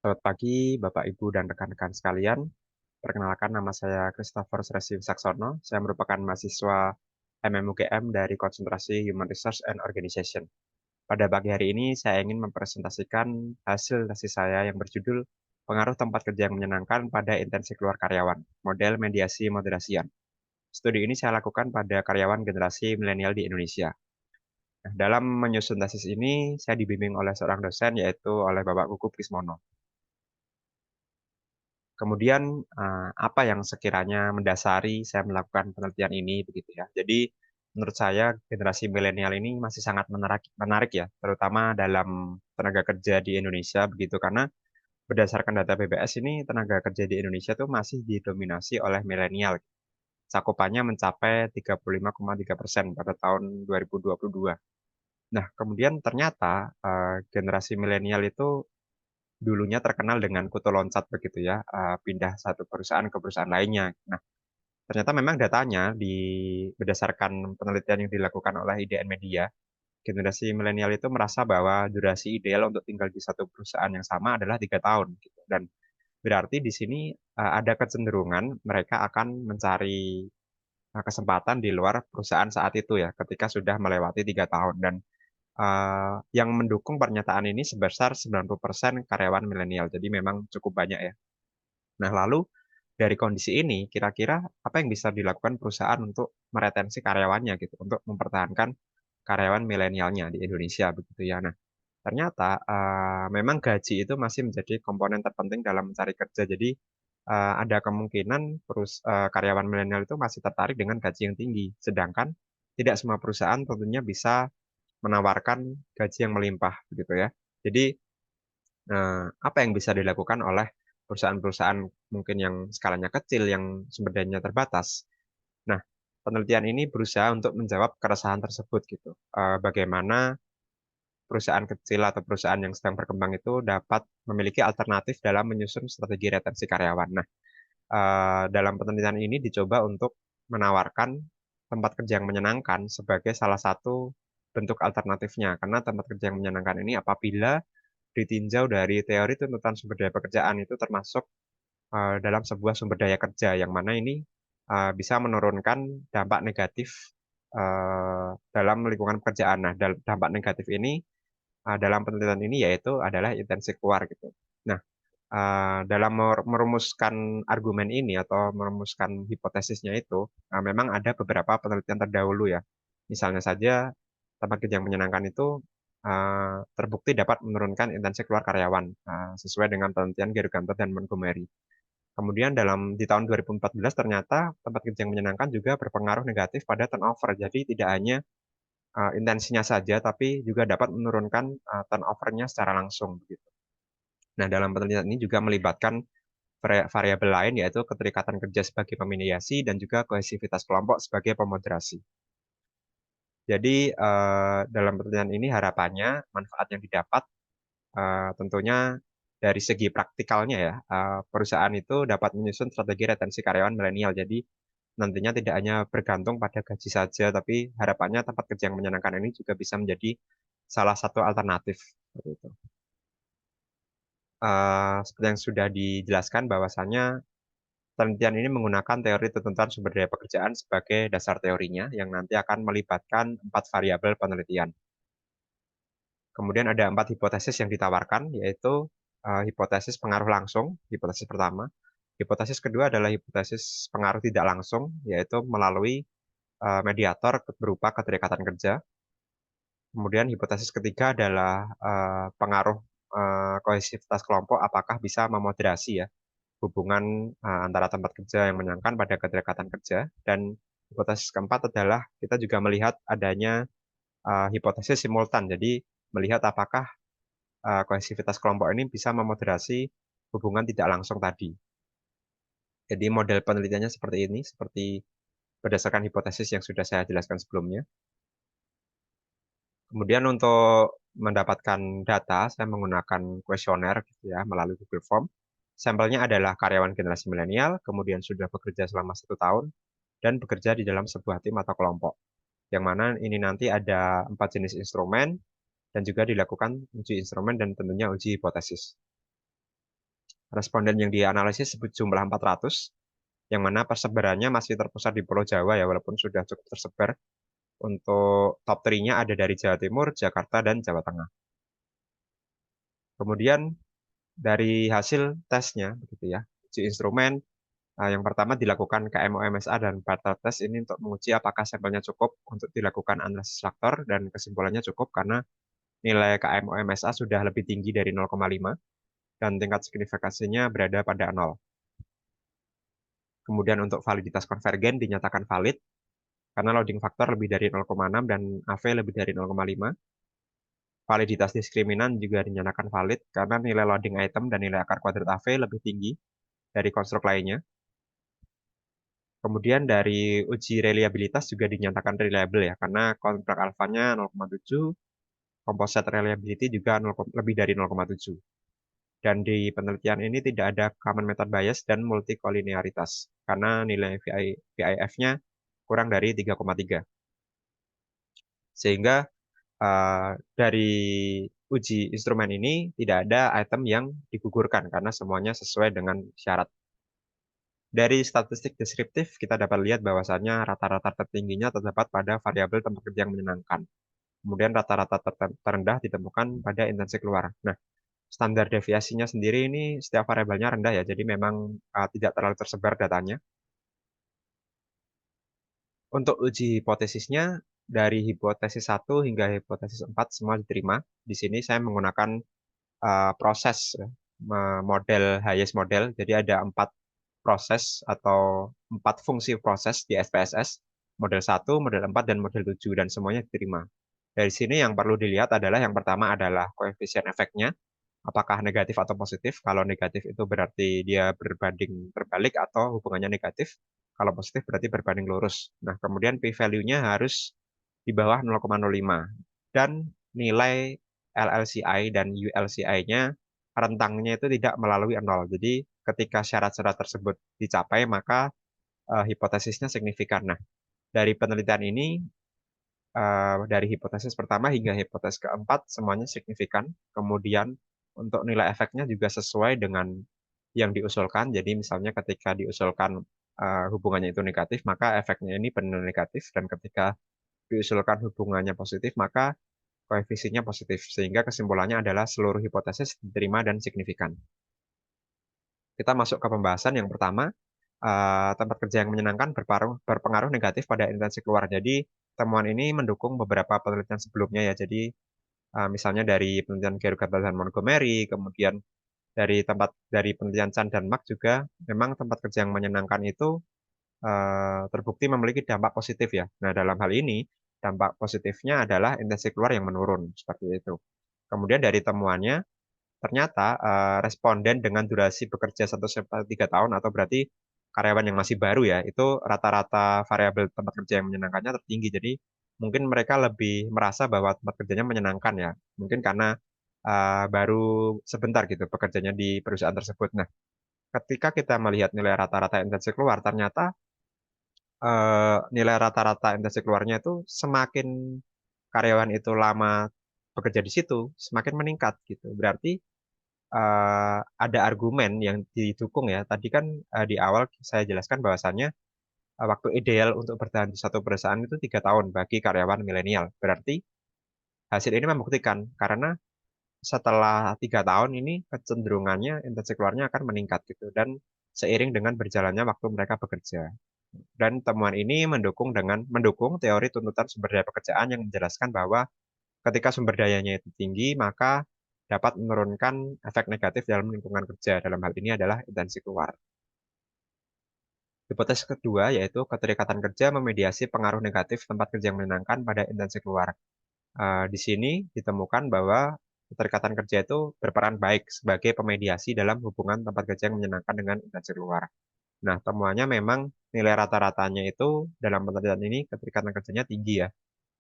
Selamat pagi, Bapak, Ibu, dan rekan-rekan sekalian. Perkenalkan, nama saya Christopher Sresi Saksono. Saya merupakan mahasiswa MMUGM dari Konsentrasi Human Resource and Organization. Pada pagi hari ini, saya ingin mempresentasikan hasil tesis saya yang berjudul Pengaruh Tempat Kerja yang Menyenangkan pada Intensi Keluar Karyawan, Model Mediasi Moderasian. Studi ini saya lakukan pada karyawan generasi milenial di Indonesia. Nah, dalam menyusun tesis ini, saya dibimbing oleh seorang dosen, yaitu oleh Bapak Gugup Kismono. Kemudian, apa yang sekiranya mendasari saya melakukan penelitian ini begitu ya. Jadi menurut saya generasi milenial ini masih sangat menarik menarik ya, terutama dalam tenaga kerja di Indonesia begitu, karena berdasarkan data BPS ini tenaga kerja di Indonesia tuh masih didominasi oleh milenial. Cakupannya mencapai 35,3% pada tahun 2022. Nah, kemudian ternyata, generasi milenial itu dulunya terkenal dengan kutu loncat begitu ya, pindah satu perusahaan ke perusahaan lainnya. Nah, ternyata memang datanya berdasarkan penelitian yang dilakukan oleh IDN Media, generasi milenial itu merasa bahwa durasi ideal untuk tinggal di satu perusahaan yang sama adalah 3 tahun gitu. Dan berarti di sini, ada kecenderungan mereka akan mencari, kesempatan di luar perusahaan saat itu ya, ketika sudah melewati 3 tahun dan yang mendukung pernyataan ini sebesar 90% karyawan milenial, jadi memang cukup banyak ya. Nah, lalu dari kondisi ini kira-kira apa yang bisa dilakukan perusahaan untuk meretensi karyawannya gitu, untuk mempertahankan karyawan milenialnya di Indonesia begitu ya. Nah, ternyata, memang gaji itu masih menjadi komponen terpenting dalam mencari kerja. Jadi, ada kemungkinan karyawan milenial itu masih tertarik dengan gaji yang tinggi, sedangkan tidak semua perusahaan tentunya bisa menawarkan gaji yang melimpah begitu ya. Jadi, apa yang bisa dilakukan oleh perusahaan-perusahaan mungkin yang skalanya kecil, yang sumber dayanya terbatas. Nah, penelitian ini berusaha untuk menjawab keresahan tersebut gitu, bagaimana perusahaan kecil atau perusahaan yang sedang berkembang itu dapat memiliki alternatif dalam menyusun strategi retensi karyawan. Nah, dalam penelitian ini dicoba untuk menawarkan tempat kerja yang menyenangkan sebagai salah satu bentuk alternatifnya, karena tempat kerja yang menyenangkan ini apabila ditinjau dari teori tuntutan sumber daya pekerjaan itu termasuk, dalam sebuah sumber daya kerja yang mana ini, bisa menurunkan dampak negatif, dalam lingkungan pekerjaan. Nah, dampak negatif ini, dalam penelitian ini yaitu adalah intensi keluar gitu. Nah, dalam merumuskan argumen ini atau merumuskan hipotesisnya itu, memang ada beberapa penelitian terdahulu ya. Misalnya saja tempat kerja yang menyenangkan itu, terbukti dapat menurunkan intensi keluar karyawan, sesuai dengan penelitian Geruganto dan Montgomery. Kemudian di tahun 2014 ternyata tempat kerja yang menyenangkan juga berpengaruh negatif pada turnover. Jadi tidak hanya, intensinya saja, tapi juga dapat menurunkan, turnover-nya secara langsung begitu. Nah, dalam penelitian ini juga melibatkan variabel lain yaitu keterikatan kerja sebagai pemediasi dan juga kohesivitas kelompok sebagai pemoderasi. Jadi, dalam penelitian ini harapannya manfaat yang didapat, tentunya dari segi praktikalnya ya, perusahaan itu dapat menyusun strategi retensi karyawan milenial. Jadi, nantinya tidak hanya bergantung pada gaji saja, tapi harapannya tempat kerja yang menyenangkan ini juga bisa menjadi salah satu alternatif, seperti itu. Seperti yang sudah dijelaskan bahwasanya penelitian ini menggunakan teori tuntutan sumber daya pekerjaan sebagai dasar teorinya, yang nanti akan melibatkan 4 variabel penelitian. Kemudian ada 4 hipotesis yang ditawarkan, yaitu, hipotesis pengaruh langsung, hipotesis pertama. Hipotesis kedua adalah hipotesis pengaruh tidak langsung, yaitu melalui, mediator berupa keterikatan kerja. Kemudian hipotesis ketiga adalah, pengaruh, kohesivitas kelompok apakah bisa memoderasi ya, hubungan, antara tempat kerja yang menyenangkan pada keterikatan kerja. Dan hipotesis keempat adalah kita juga melihat adanya, hipotesis simultan. Jadi melihat apakah, kohesivitas kelompok ini bisa memoderasi hubungan tidak langsung tadi. Jadi model penelitiannya seperti ini, seperti berdasarkan hipotesis yang sudah saya jelaskan sebelumnya. Kemudian untuk mendapatkan data, saya menggunakan kuesioner gitu ya, melalui Google Form. Sampelnya adalah karyawan generasi milenial, kemudian sudah bekerja selama 1 tahun, dan bekerja di dalam sebuah tim atau kelompok. Yang mana ini nanti ada 4 jenis instrumen, dan juga dilakukan uji instrumen dan tentunya uji hipotesis. Responden yang dianalisis jumlah 400, yang mana persebarannya masih terpusat di Pulau Jawa ya, walaupun sudah cukup tersebar. Untuk top 3-nya ada dari Jawa Timur, Jakarta, dan Jawa Tengah. Kemudian dari hasil tesnya, begitu ya, uji instrumen, yang pertama dilakukan KMOMSA dan Bartle test ini untuk menguji apakah sampelnya cukup untuk dilakukan analisis faktor, dan kesimpulannya cukup karena nilai KMOMSA sudah lebih tinggi dari 0,5 dan tingkat signifikasinya berada pada 0. Kemudian untuk validitas konvergen dinyatakan valid karena loading faktor lebih dari 0,6 dan AV lebih dari 0,5. Validitas diskriminan juga dinyatakan valid karena nilai loading item dan nilai akar kuadrat AV lebih tinggi dari konstruk lainnya. Kemudian dari uji reliabilitas juga dinyatakan reliable ya, karena kontrak alfanya 0,7, composite reliability juga lebih dari 0,7. Dan di penelitian ini tidak ada common method bias dan multikolinearitas, karena nilai VIF-nya kurang dari 3,3. Sehingga dari uji instrumen ini tidak ada item yang digugurkan, karena semuanya sesuai dengan syarat. Dari statistik deskriptif, kita dapat lihat bahwasannya rata-rata tertingginya terdapat pada variabel tempat kerja yang menyenangkan. Kemudian rata-rata terendah ditemukan pada intensi keluar. Nah, standar deviasinya sendiri ini setiap variabelnya rendah ya, jadi memang tidak terlalu tersebar datanya. Untuk uji hipotesisnya, dari hipotesis 1 hingga hipotesis 4 semua diterima. Di sini saya menggunakan proses ya, model Hayes model. Jadi ada 4 proses atau 4 fungsi proses di SPSS, model 1, model 4, dan model 7, dan semuanya diterima. Dari sini yang perlu dilihat adalah yang pertama adalah koefisien efeknya, apakah negatif atau positif. Kalau negatif itu berarti dia berbanding terbalik atau hubungannya negatif. Kalau positif berarti berbanding lurus. Nah, kemudian p-value-nya harus di bawah 0,05. Dan nilai LLCI dan ULCI-nya rentangnya itu tidak melalui 0. Jadi ketika syarat-syarat tersebut dicapai, maka hipotesisnya signifikan. Nah, dari penelitian ini, dari hipotesis pertama hingga hipotesis keempat, semuanya signifikan. Kemudian untuk nilai efeknya juga sesuai dengan yang diusulkan. Jadi misalnya ketika diusulkan hubungannya itu negatif, maka efeknya ini benar negatif. Dan ketika diusulkan hubungannya positif, maka koefisiennya positif. Sehingga kesimpulannya adalah seluruh hipotesis diterima dan signifikan. Kita masuk ke pembahasan yang pertama, tempat kerja yang menyenangkan berpengaruh negatif pada intensi keluar. Jadi temuan ini mendukung beberapa penelitian sebelumnya ya. Jadi misalnya dari penelitian Gergata dan Montgomery, kemudian dari penelitian Chan dan Mark juga, memang tempat kerja yang menyenangkan itu terbukti memiliki dampak positif ya. Nah, dalam hal ini dampak positifnya adalah intensi keluar yang menurun seperti itu. Kemudian dari temuannya, ternyata responden dengan durasi bekerja 1-3 tahun, atau berarti karyawan yang masih baru ya, itu rata-rata variabel tempat kerja yang menyenangkannya tertinggi. Jadi mungkin mereka lebih merasa bahwa tempat kerjanya menyenangkan ya. Mungkin karena baru sebentar gitu bekerjanya di perusahaan tersebut. Nah, ketika kita melihat nilai rata-rata intensi keluar, ternyata nilai rata-rata intensi keluarnya itu semakin karyawan itu lama bekerja di situ, semakin meningkat gitu. Berarti ada argumen yang didukung ya. Tadi kan di awal saya jelaskan bahwasannya waktu ideal untuk bertahan di satu perusahaan itu 3 tahun bagi karyawan milenial. Berarti hasil ini membuktikan karena setelah 3 tahun ini kecenderungannya intensi keluarnya akan meningkat gitu, dan seiring dengan berjalannya waktu mereka bekerja. Dan temuan ini mendukung teori tuntutan sumber daya pekerjaan yang menjelaskan bahwa ketika sumber dayanya itu tinggi, maka dapat menurunkan efek negatif dalam lingkungan kerja. Dalam hal ini adalah intensi keluar. Hipotesis kedua yaitu keterikatan kerja memediasi pengaruh negatif tempat kerja yang menyenangkan pada intensi keluar. Di sini ditemukan bahwa keterikatan kerja itu berperan baik sebagai pemediasi dalam hubungan tempat kerja yang menyenangkan dengan intensi keluar. Nah, temuannya memang nilai rata-ratanya itu dalam penelitian ini keterikatan kerjanya tinggi ya.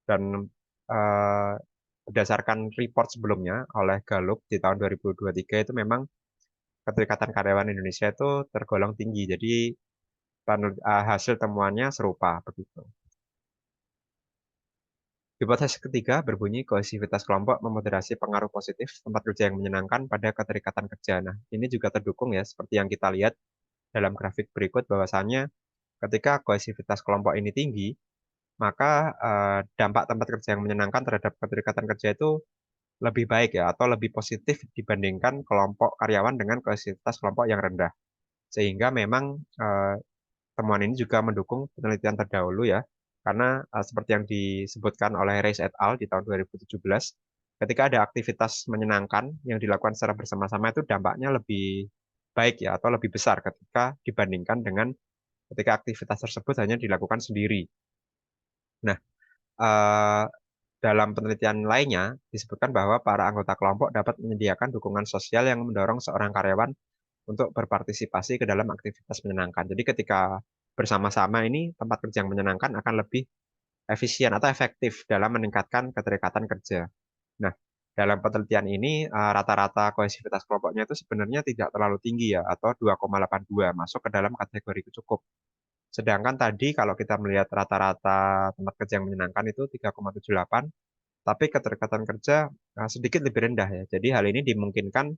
Dan eh, berdasarkan report sebelumnya oleh Gallup di tahun 2023 itu memang keterikatan karyawan Indonesia itu tergolong tinggi. Jadi hasil temuannya serupa begitu. Hipotesis ketiga berbunyi kohesivitas kelompok memoderasi pengaruh positif tempat kerja yang menyenangkan pada keterikatan kerja. Nah, ini juga terdukung ya, seperti yang kita lihat dalam grafik berikut bahwasannya ketika kohesivitas kelompok ini tinggi, maka dampak tempat kerja yang menyenangkan terhadap keterikatan kerja itu lebih baik ya, atau lebih positif dibandingkan kelompok karyawan dengan kohesivitas kelompok yang rendah. Sehingga memang temuan ini juga mendukung penelitian terdahulu ya, karena seperti yang disebutkan oleh Reis et al. Di tahun 2017, ketika ada aktivitas menyenangkan yang dilakukan secara bersama-sama itu dampaknya lebih baik ya, atau lebih besar ketika dibandingkan dengan ketika aktivitas tersebut hanya dilakukan sendiri. Nah, eee, dalam penelitian lainnya disebutkan bahwa para anggota kelompok dapat menyediakan dukungan sosial yang mendorong seorang karyawan untuk berpartisipasi ke dalam aktivitas menyenangkan. Jadi ketika bersama-sama ini tempat kerja yang menyenangkan akan lebih efisien atau efektif dalam meningkatkan keterikatan kerja. Nah, dalam penelitian ini rata-rata kohesivitas kelompoknya itu sebenarnya tidak terlalu tinggi ya, atau 2,82, masuk ke dalam kategori cukup. Sedangkan tadi kalau kita melihat rata-rata tempat kerja yang menyenangkan itu 3,78, tapi keterikatan kerja sedikit lebih rendah ya. Jadi hal ini dimungkinkan.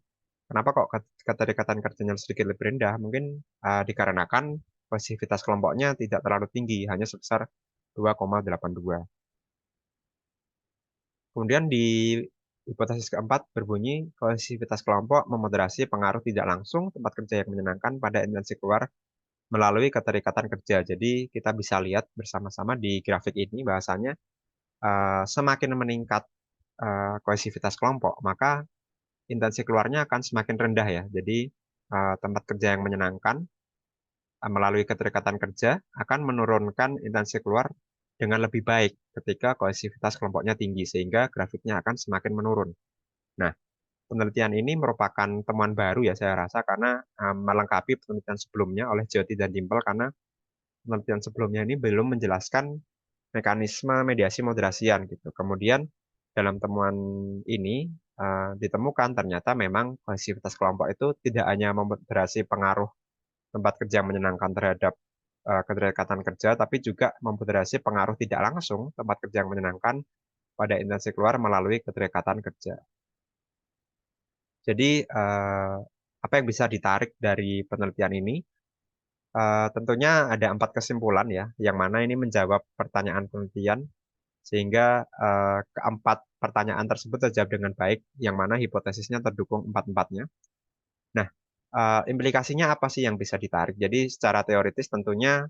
Kenapa kok keterikatan kerjanya sedikit lebih rendah? Mungkin, dikarenakan kohesivitas kelompoknya tidak terlalu tinggi, hanya sebesar 2,82. Kemudian di hipotesis keempat berbunyi, kohesivitas kelompok memoderasi pengaruh tidak langsung tempat kerja yang menyenangkan pada intensi keluar melalui keterikatan kerja. Jadi kita bisa lihat bersama-sama di grafik ini bahasanya, semakin meningkat, kohesivitas kelompok, maka intensi keluarnya akan semakin rendah ya. Jadi, tempat kerja yang menyenangkan, melalui keterikatan kerja akan menurunkan intensi keluar dengan lebih baik ketika kohesivitas kelompoknya tinggi, sehingga grafiknya akan semakin menurun. Nah, penelitian ini merupakan temuan baru ya saya rasa karena, melengkapi penelitian sebelumnya oleh Jyoti dan Dimple, karena penelitian sebelumnya ini belum menjelaskan mekanisme mediasi moderasian gitu. Kemudian dalam temuan ini, ditemukan ternyata memang kohesivitas kelompok itu tidak hanya memoderasi pengaruh tempat kerja yang menyenangkan terhadap, keterikatan kerja, tapi juga memoderasi pengaruh tidak langsung tempat kerja yang menyenangkan pada intensi keluar melalui keterikatan kerja. Jadi, apa yang bisa ditarik dari penelitian ini? Tentunya ada 4 kesimpulan ya, yang mana ini menjawab pertanyaan penelitian, sehingga, keempat pertanyaan tersebut terjawab dengan baik, yang mana hipotesisnya terdukung empat-empatnya. Nah, implikasinya apa sih yang bisa ditarik? Jadi secara teoritis tentunya,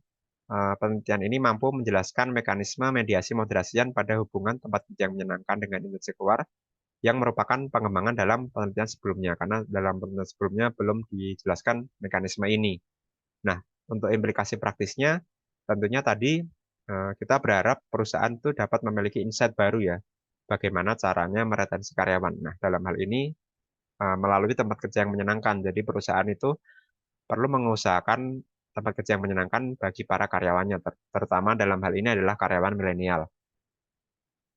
penelitian ini mampu menjelaskan mekanisme mediasi moderasian pada hubungan tempat kerja yang menyenangkan dengan intensi keluar, yang merupakan pengembangan dalam penelitian sebelumnya, karena dalam penelitian sebelumnya belum dijelaskan mekanisme ini. Nah, untuk implikasi praktisnya, tentunya tadi, kita berharap perusahaan itu dapat memiliki insight baru ya, bagaimana caranya meretensi karyawan. Nah, dalam hal ini, melalui tempat kerja yang menyenangkan. Jadi perusahaan itu perlu mengusahakan tempat kerja yang menyenangkan bagi para karyawannya, terutama dalam hal ini adalah karyawan milenial.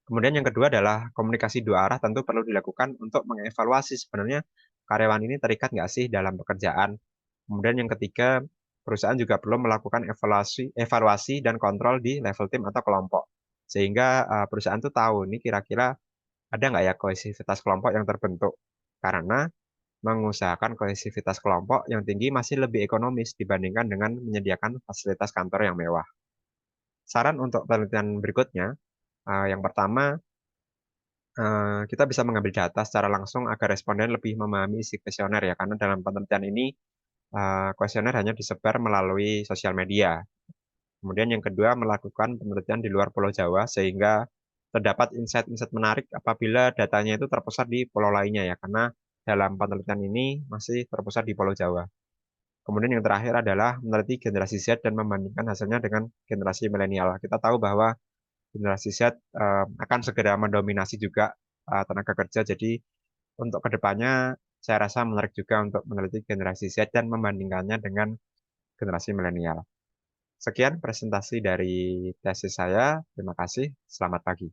Kemudian yang kedua adalah komunikasi dua arah tentu perlu dilakukan untuk mengevaluasi sebenarnya karyawan ini terikat nggak sih dalam pekerjaan. Kemudian yang ketiga, perusahaan juga perlu melakukan evaluasi evaluasi dan kontrol di level tim atau kelompok. Sehingga, perusahaan tuh tahu nih kira-kira ada nggak ya kohesivitas kelompok yang terbentuk. Karena mengusahakan kohesivitas kelompok yang tinggi masih lebih ekonomis dibandingkan dengan menyediakan fasilitas kantor yang mewah. Saran untuk penelitian berikutnya, yang pertama, kita bisa mengambil data secara langsung agar responden lebih memahami isi kuesioner ya, karena dalam penelitian ini, kuesioner hanya disebar melalui sosial media. Kemudian yang kedua, melakukan penelitian di luar Pulau Jawa sehingga terdapat insight-insight menarik apabila datanya itu terpusat di pulau lainnya ya, karena dalam penelitian ini masih terpusat di Pulau Jawa. Kemudian yang terakhir adalah meneliti generasi Z dan membandingkan hasilnya dengan generasi milenial. Kita tahu bahwa generasi Z, akan segera mendominasi juga, tenaga kerja. Jadi untuk kedepannya saya rasa menarik juga untuk meneliti generasi Z dan membandingkannya dengan generasi milenial. Sekian presentasi dari tesis saya. Terima kasih. Selamat pagi.